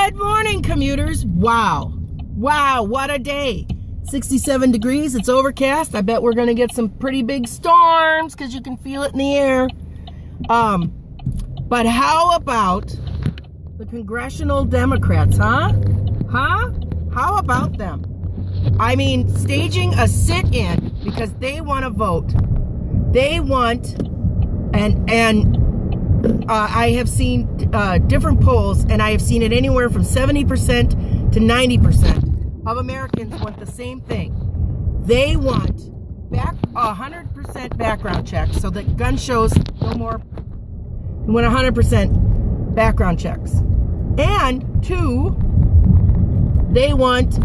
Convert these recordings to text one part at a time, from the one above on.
Good morning, commuters. Wow, what a day. 67 degrees, it's overcast. I bet we're gonna get some pretty big storms because you can feel it in the air. But how about the congressional Democrats, huh? How about them? I mean, staging a sit-in because they want to vote. They want, I have seen different polls, and I have seen it anywhere from 70% to 90% of Americans want the same thing. They want 100% background checks so that gun shows no more. They want 100% background checks. And two, they want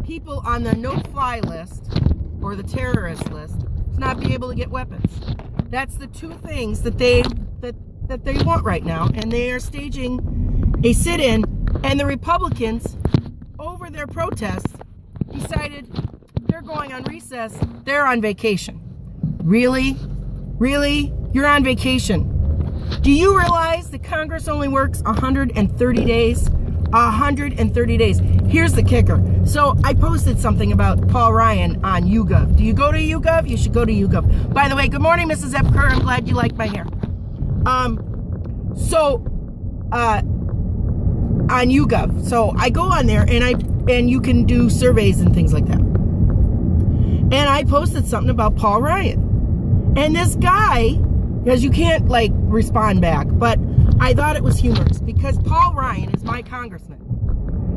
people on the no-fly list or the terrorist list to not be able to get weapons. That's the two things that they want right now, and they are staging a sit-in, and the Republicans, over their protests, decided they're going on recess. They're on vacation. Really? You're on vacation. Do you realize that Congress only works 130 days? 130 days. Here's the kicker. So I posted something about Paul Ryan on YouGov. Do you go to YouGov? You should go to YouGov. By the way, good morning, Mrs. Epker. I'm glad you like my hair. On YouGov. So I go on there and you can do surveys and things like that. And I posted something about Paul Ryan. And this guy, because you can't respond back, but I thought it was humorous because Paul Ryan is my congressman.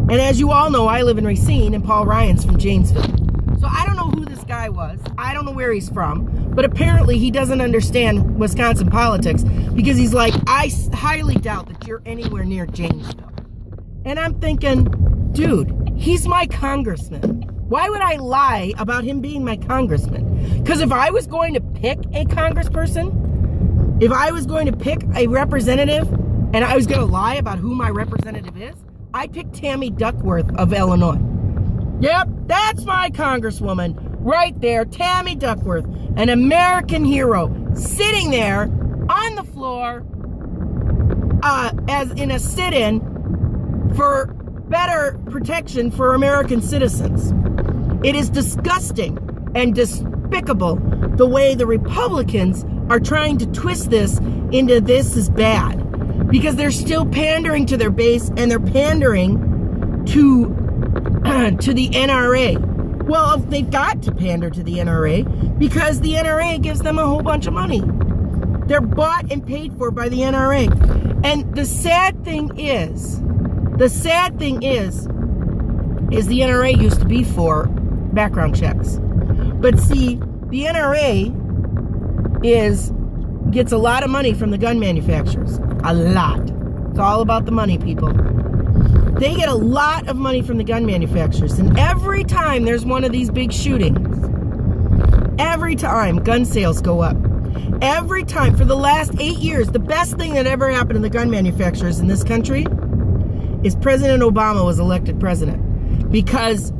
And as you all know, I live in Racine and Paul Ryan's from Janesville. So I don't know who this guy was. I don't know where he's from. But apparently he doesn't understand Wisconsin politics because he's like, I highly doubt that you're anywhere near Janesville. And I'm thinking, dude, he's my congressman. Why would I lie about him being my congressman? Because if I was going to pick a congressperson, if I was going to pick a representative and I was going to lie about who my representative is, I'd pick Tammy Duckworth of Illinois. Yep, that's my congresswoman right there, Tammy Duckworth, an American hero, sitting there on the floor as in a sit-in for better protection for American citizens. It is disgusting and despicable the way the Republicans are trying to twist this into this is bad, because they're still pandering to their base and they're pandering to the NRA. Well, they've got to pander to the NRA because the NRA gives them a whole bunch of money. They're bought and paid for by the NRA. And the sad thing is the NRA used to be for background checks. But see, the NRA gets a lot of money from the gun manufacturers. A lot. It's all about the money, people. They get a lot of money from the gun manufacturers. And every time there's one of these big shootings, every time gun sales go up. Every time for the last 8 years, the best thing that ever happened to the gun manufacturers in this country is President Obama was elected president. Because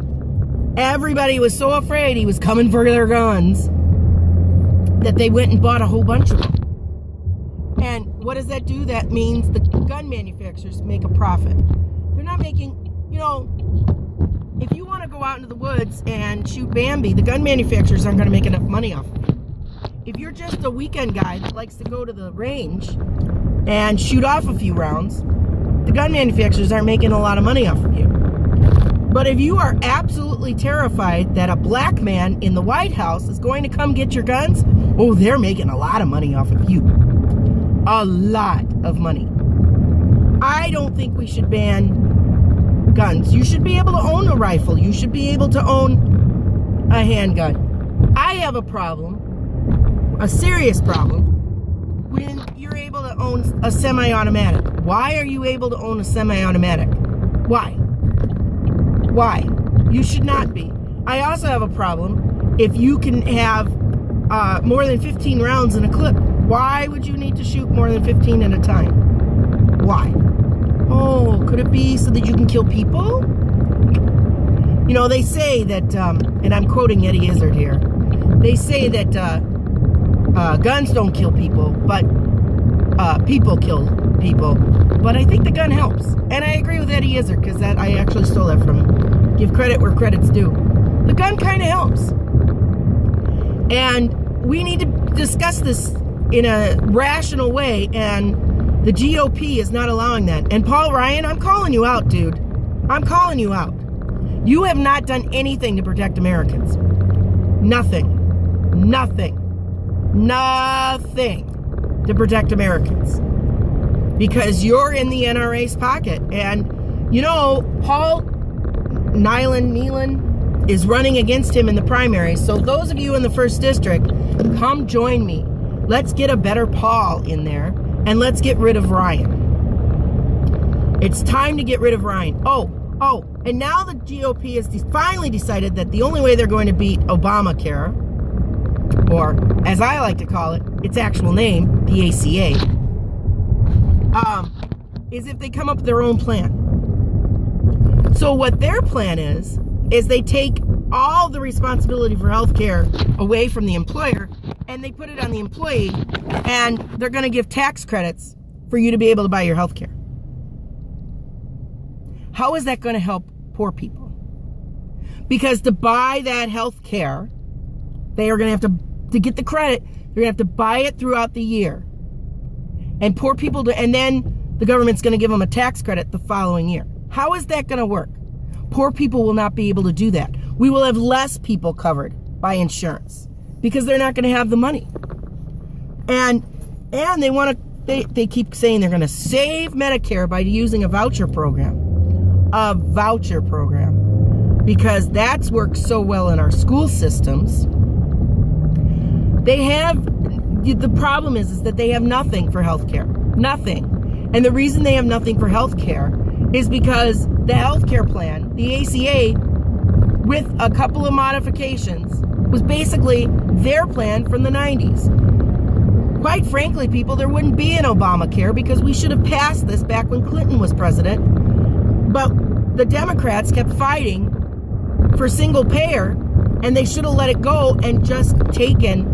everybody was so afraid he was coming for their guns that they went and bought a whole bunch of them. And what does that do? That means the gun manufacturers make a profit. They're not making, if you want to go out into the woods and shoot Bambi, the gun manufacturers aren't going to make enough money off of you. If you're just a weekend guy that likes to go to the range and shoot off a few rounds, the gun manufacturers aren't making a lot of money off of you. But if you are absolutely terrified that a black man in the White House is going to come get your guns, oh, they're making a lot of money off of you. A lot of money. I don't think we should ban guns. You should be able to own a rifle. You should be able to own a handgun. I have a problem, a serious problem, when you're able to own a semi-automatic. Why are you able to own a semi-automatic? Why? You should not be. I also have a problem if you can have more than 15 rounds in a clip. Why would you need to shoot more than 15 at a time? Why? Oh, could it be so that you can kill people? They say that, and I'm quoting Eddie Izzard here, they say that guns don't kill people, but people kill people. But I think the gun helps. And I agree with Eddie Izzard, because that I actually stole that from him. Give credit where credit's due. The gun kind of helps. And we need to discuss this in a rational way, and the GOP is not allowing that. And Paul Ryan, I'm calling you out, dude. I'm calling you out. You have not done anything to protect Americans. Nothing. Nothing. Nothing to protect Americans. Because you're in the NRA's pocket. And, you know, Paul Nealon is running against him in the primaries. So those of you in the 1st District, come join me. Let's get a better Paul in there, and let's get rid of Ryan. It's time to get rid of Ryan. Oh, and now the GOP has finally decided that the only way they're going to beat Obamacare, or as I like to call it, its actual name, the ACA, is if they come up with their own plan. So what their plan is they take all the responsibility for health care away from the employer, and they put it on the employee, and they're going to give tax credits for you to be able to buy your health care. How is that going to help poor people? Because to buy that health care, they are going to have to get the credit, they're going to have to buy it throughout the year. And poor people, and then the government's going to give them a tax credit the following year. How is that going to work? Poor people will not be able to do that. We will have less people covered by insurance because they're not going to have the money. And they want to, they keep saying they're going to save Medicare by using a voucher program. A voucher program. Because that's worked so well in our school systems. They have, the problem is that they have nothing for health care. Nothing. And the reason they have nothing for health care is because the health care plan, the ACA, with a couple of modifications, was basically their plan from the 90s. Quite frankly, people, there wouldn't be an Obamacare because we should have passed this back when Clinton was president. But the Democrats kept fighting for single payer, and they should have let it go and just taken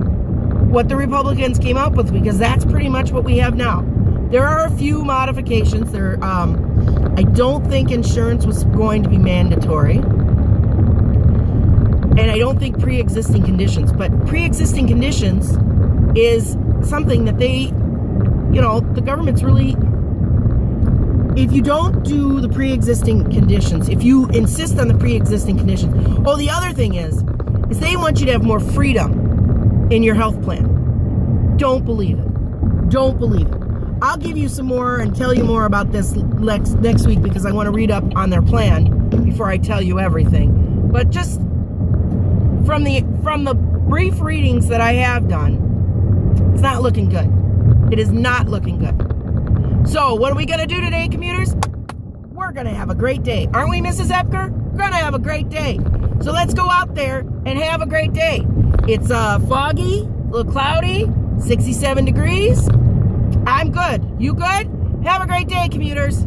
what the Republicans came up with, because that's pretty much what we have now. There are a few modifications. I don't think insurance was going to be mandatory. And I don't think pre-existing conditions. But pre-existing conditions is something that the government's really, if you don't do the pre-existing conditions, if you insist on the pre-existing conditions, the other thing is they want you to have more freedom in your health plan. Don't believe it. Don't believe it. I'll give you some more and tell you more about this next week, because I want to read up on their plan before I tell you everything. But just from the brief readings that I have done, it's not looking good. It is not looking good. So what are we going to do today, commuters? We're going to have a great day. Aren't we, Mrs. Epker? We're going to have a great day. So let's go out there and have a great day. It's foggy, a little cloudy, 67 degrees. I'm good. You good? Have a great day, commuters.